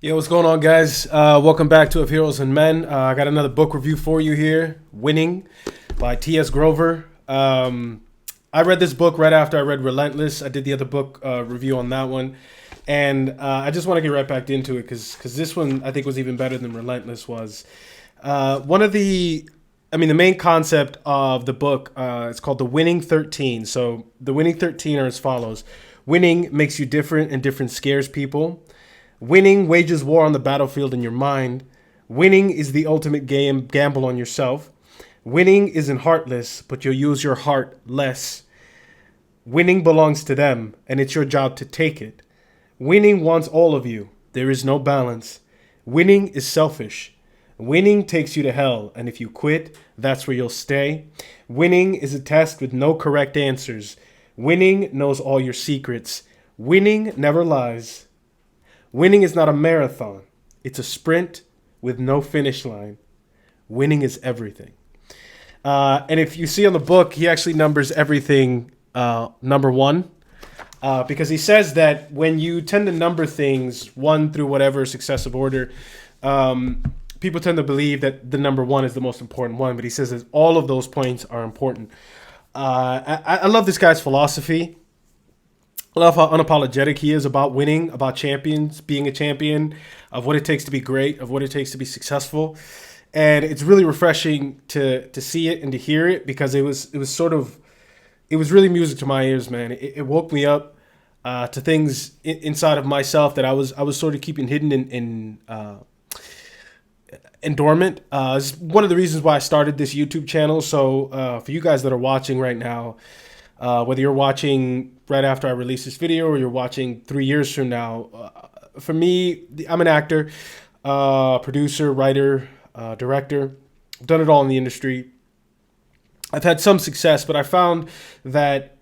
Yo, what's going on, guys? Welcome back to Of Heroes and Men. I got another book review for you here, Winning by T.S. Grover. I read this book right after I read Relentless. I did the other book review on that one. And I just want to get right back into it because this one I think was even better than Relentless was. The main concept of the book, it's called The Winning 13. So the Winning 13 are as follows. Winning makes you different and different scares people. Winning wages war on the battlefield in your mind. Winning is the ultimate gamble on yourself. Winning isn't heartless, but you'll use your heart less. Winning belongs to them, and it's your job to take it. Winning wants all of you. There is no balance. Winning is selfish. Winning takes you to hell, and if you quit, that's where you'll stay. Winning is a test with no correct answers. Winning knows all your secrets. Winning never lies. Winning is not a marathon. It's a sprint with no finish line. Winning is everything. And if you see on the book, he actually numbers everything number one. Because he says that when you tend to number things one through whatever successive order, people tend to believe that the number one is the most important one. But he says that all of those points are important. I love this guy's philosophy. I love how unapologetic he is about winning, about champions, being a champion, of what it takes to be great, of what it takes to be successful. And it's really refreshing to see it and to hear it because it was really music to my ears, man. It woke me up to things inside of myself that I was sort of keeping hidden in dormant. It's one of the reasons why I started this YouTube channel. So for you guys that are watching right now, whether you're watching right after I release this video or you're watching 3 years from now, for me, I'm an actor, producer, writer, director. I've done it all in the industry. I've had some success, but I found that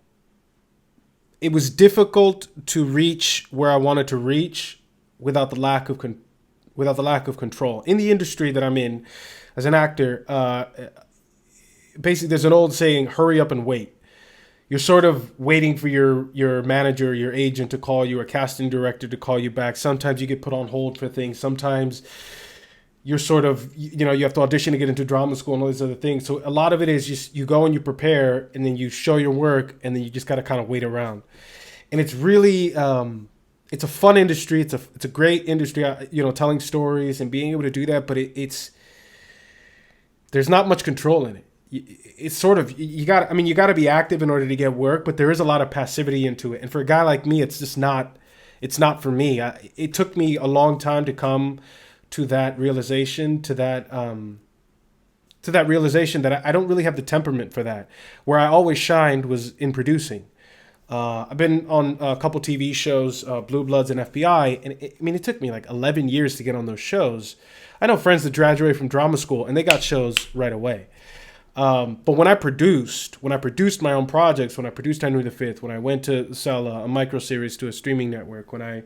it was difficult to reach where I wanted to reach without the lack of control in the industry that I'm in as an actor. Basically, there's an old saying: "Hurry up and wait." You're sort of waiting for your manager, your agent to call you, or casting director to call you back. Sometimes you get put on hold for things. Sometimes you're sort of, you have to audition to get into drama school and all these other things. So a lot of it is just you go and you prepare and then you show your work and then you just got to kind of wait around. And it's really, it's a fun industry. It's a great industry, telling stories and being able to do that. But there's not much control in it. It's sort of, you got to be active in order to get work, but there is a lot of passivity into it. And for a guy like me, it's not for me. It took me a long time to come to that realization, that I don't really have the temperament for that. Where I always shined was in producing. I've been on a couple TV shows, Blue Bloods and FBI, and it took me like 11 years to get on those shows. I know friends that graduated from drama school and they got shows right away. But when I produced my own projects, when I produced Henry V, when I went to sell a micro series to a streaming network, when I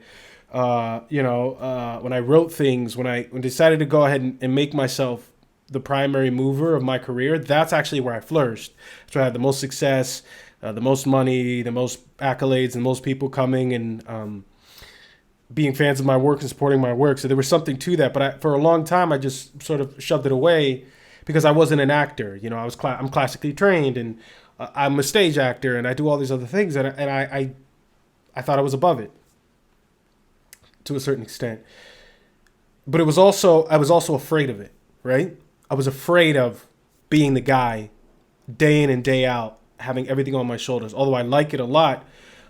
wrote things, when I decided to go ahead and make myself the primary mover of my career, that's actually where I flourished. So I had the most success, the most money, the most accolades, and most people coming and being fans of my work and supporting my work. So there was something to that. But for a long time, I just sort of shoved it away because I wasn't an actor. I'm classically trained and I'm a stage actor and I do all these other things. And I thought I was above it to a certain extent. But I was also afraid of it, right? I was afraid of being the guy day in and day out, having everything on my shoulders. Although I like it a lot,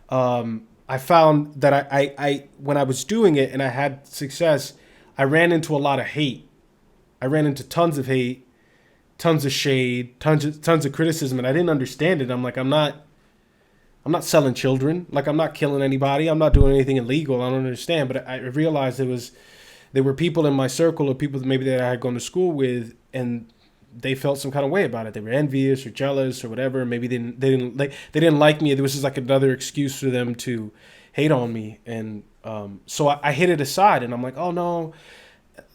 I found that I when I was doing it and I had success, I ran into a lot of hate. I ran into tons of hate, tons of shade, tons of criticism, and I didn't understand it. I'm like, I'm not selling children. Like, I'm not killing anybody. I'm not doing anything illegal. I don't understand. But I realized there were people in my circle or people that I had gone to school with, and they felt some kind of way about it. They were envious or jealous or whatever. Maybe they didn't like me. There was just like another excuse for them to hate on me. And so I hid it aside, and I'm like, oh no,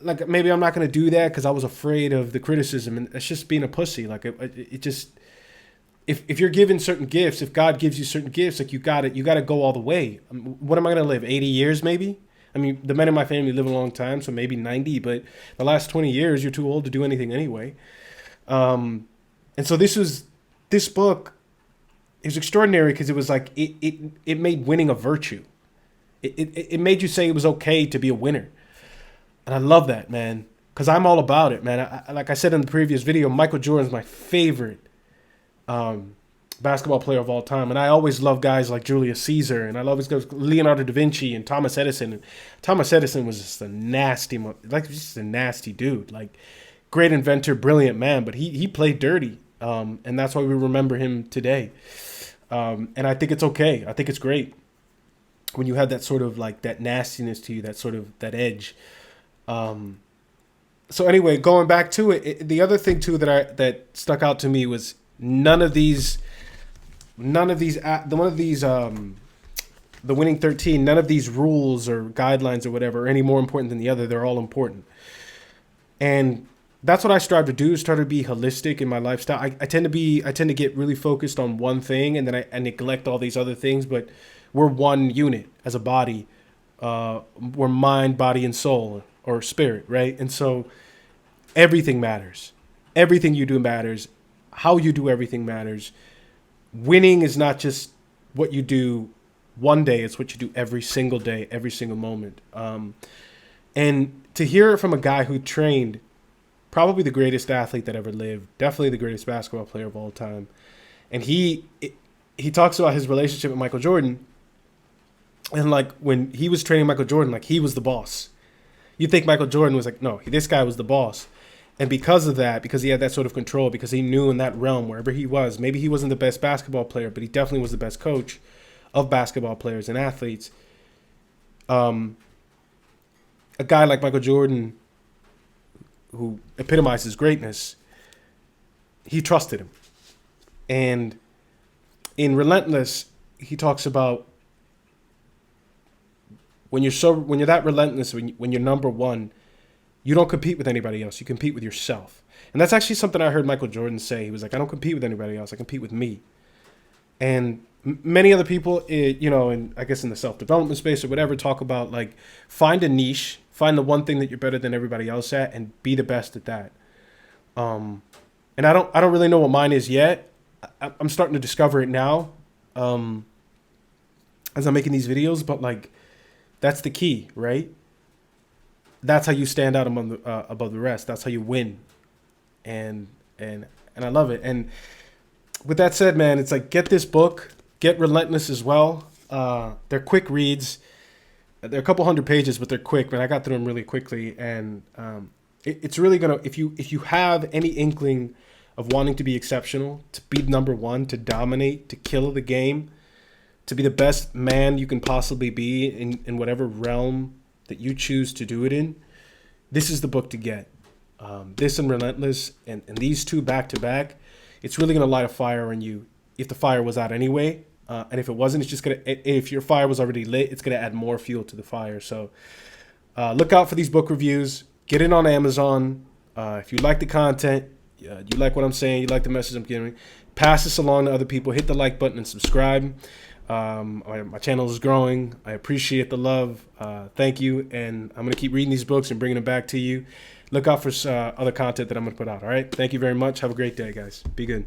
like maybe I'm not going to do that because I was afraid of the criticism, and it's just being a pussy. Like it just. If you're given certain gifts, if God gives you certain gifts, like you got to go all the way. What am I going to live? 80 years maybe? I mean, the men in my family live a long time, so maybe 90, but the last 20 years, you're too old to do anything anyway. And so this book is extraordinary because it was like, it made winning a virtue. It made you say it was okay to be a winner. And I love that, man, because I'm all about it, man. Like I said in the previous video, Michael Jordan's my favorite basketball player of all time. And I always love guys like Julius Caesar, and I love Leonardo da Vinci and Thomas Edison. And Thomas Edison was just just a nasty dude. Like, great inventor, brilliant man, but he played dirty. And that's why we remember him today. And I think it's okay. I think it's great when you have that sort of like that nastiness to you, that sort of that edge. So anyway, going back to it, the other thing too that stuck out to me was the Winning 13, none of these rules or guidelines or whatever are any more important than the other. They're all important. And that's what I strive to do, is try to be holistic in my lifestyle. I tend to get really focused on one thing, and then I neglect all these other things, but we're one unit as a body. We're mind, body, and soul, or spirit, right? And so everything matters. Everything you do matters. How you do everything matters. Winning is not just what you do one day, it's what you do every single day, every single moment. And to hear it from a guy who trained probably the greatest athlete that ever lived, definitely the greatest basketball player of all time. And he talks about his relationship with Michael Jordan. And like when he was training Michael Jordan, like he was the boss. You think Michael Jordan was like, no, this guy was the boss. And because of that, because he had that sort of control, because he knew in that realm, wherever he was, maybe he wasn't the best basketball player, but he definitely was the best coach of basketball players and athletes. A guy like Michael Jordan, who epitomizes greatness, he trusted him. And in Relentless, he talks about when you're that relentless, when you're number one, you don't compete with anybody else. You compete with yourself. And that's actually something I heard Michael Jordan say. He was like, I don't compete with anybody else. I compete with me. And many other people, and I guess in the self-development space or whatever, talk about like, find a niche, find the one thing that you're better than everybody else at, and be the best at that. And I don't really know what mine is yet. I'm starting to discover it now, as I'm making these videos. But like, that's the key, right? That's how you stand out above the rest. That's how you win. And I love it. And with that said, man, it's like, get this book, get Relentless as well. They're quick reads. They're a couple hundred pages, but they're quick, man. I got through them really quickly. And it's really gonna, if you have any inkling of wanting to be exceptional, to be number one, to dominate, to kill the game, to be the best man you can possibly be in whatever realm that you choose to do it in, this is the book to get. This and Relentless, and these two back to back, it's really gonna light a fire in you. If the fire was out anyway, and if it wasn't, it's just gonna. If your fire was already lit, it's gonna add more fuel to the fire. So look out for these book reviews. Get it on Amazon. If you like the content, you like what I'm saying, you like the message I'm giving, pass this along to other people. Hit the like button and subscribe. My channel is growing. I appreciate the love. Thank you. And I'm going to keep reading these books and bringing them back to you. Look out for other content that I'm going to put out. All right. Thank you very much. Have a great day, guys. Be good.